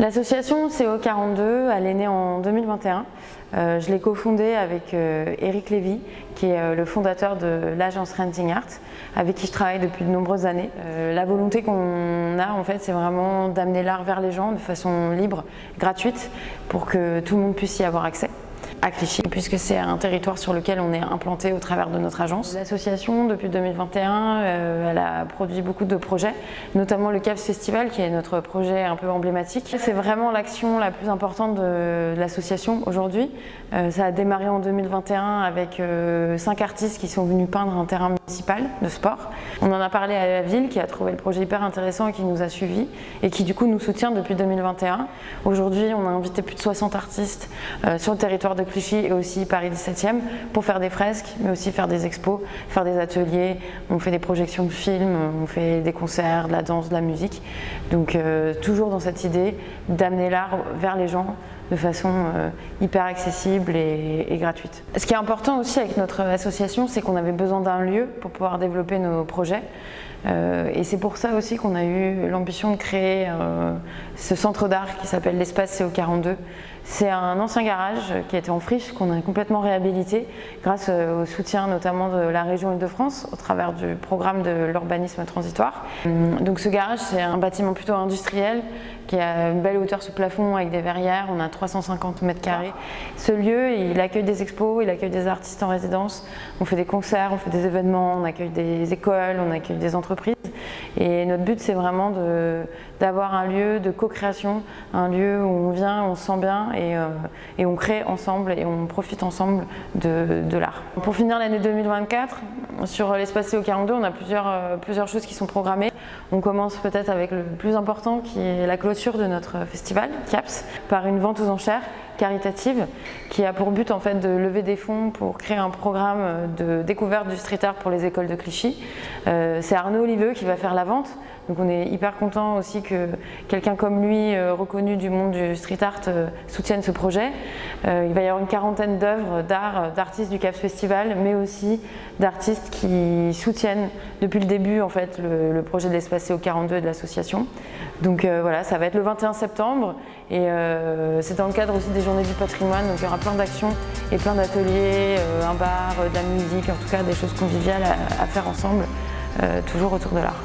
L'association CO42, elle est née en 2021. Je l'ai cofondée avec Eric Lévy, qui est le fondateur de l'agence Renting Art, avec qui je travaille depuis de nombreuses années. La volonté qu'on a, en fait, c'est vraiment d'amener l'art vers les gens de façon libre, gratuite, pour que tout le monde puisse y avoir accès. À Clichy, puisque c'est un territoire sur lequel on est implanté au travers de notre agence. L'association, depuis 2021, elle a produit beaucoup de projets, notamment le CAPS Festival, qui est notre projet un peu emblématique. C'est vraiment l'action la plus importante de l'association aujourd'hui. Ça a démarré en 2021 avec 5 artistes qui sont venus peindre un terrain municipal de sport. On en a parlé à la ville, qui a trouvé le projet hyper intéressant et qui nous a suivis, et qui du coup nous soutient depuis 2021. Aujourd'hui, on a invité plus de 60 artistes sur le territoire de Clichy et aussi Paris 17e pour faire des fresques, mais aussi faire des expos, faire des ateliers. On fait des projections de films, on fait des concerts, de la danse, de la musique. Donc toujours dans cette idée d'amener l'art vers les gens de façon hyper accessible et gratuite. Ce qui est important aussi avec notre association, c'est qu'on avait besoin d'un lieu pour pouvoir développer nos projets. Et c'est pour ça aussi qu'on a eu l'ambition de créer ce centre d'art qui s'appelle l'espace CO42. C'est un ancien garage qui était en friche, qu'on a complètement réhabilité grâce au soutien notamment de la région Île-de-France au travers du programme de l'urbanisme transitoire. Donc ce garage, c'est un bâtiment plutôt industriel qui a une belle hauteur sous plafond avec des verrières, on a 350 mètres carrés. Ce lieu, il accueille des expos, il accueille des artistes en résidence, on fait des concerts, on fait des événements, on accueille des écoles, on accueille des entreprises. Et notre but, c'est vraiment d'avoir un lieu de co-création, un lieu où on vient, on se sent bien et on crée ensemble et on profite ensemble de l'art. Pour finir l'année 2024, sur l'espace CO42, on a plusieurs choses qui sont programmées. On commence peut-être avec le plus important qui est la clôture de notre festival, CAPS, par une vente aux enchères caritative qui a pour but en fait de lever des fonds pour créer un programme de découverte du street art pour les écoles de Clichy. C'est Arnaud Oliveux qui va faire la vente, donc on est hyper content aussi que quelqu'un comme lui, reconnu du monde du street art, soutienne ce projet. Il va y avoir une quarantaine d'œuvres d'art, d'artistes du CAPS Festival, mais aussi d'artistes qui soutiennent depuis le début en fait le projet de l'espace CO42 et de l'association. Donc voilà, ça va être le 21 septembre et c'est dans le cadre aussi des Journées du patrimoine, donc il y aura plein d'actions et plein d'ateliers, un bar, de la musique, en tout cas des choses conviviales à faire ensemble, toujours autour de l'art.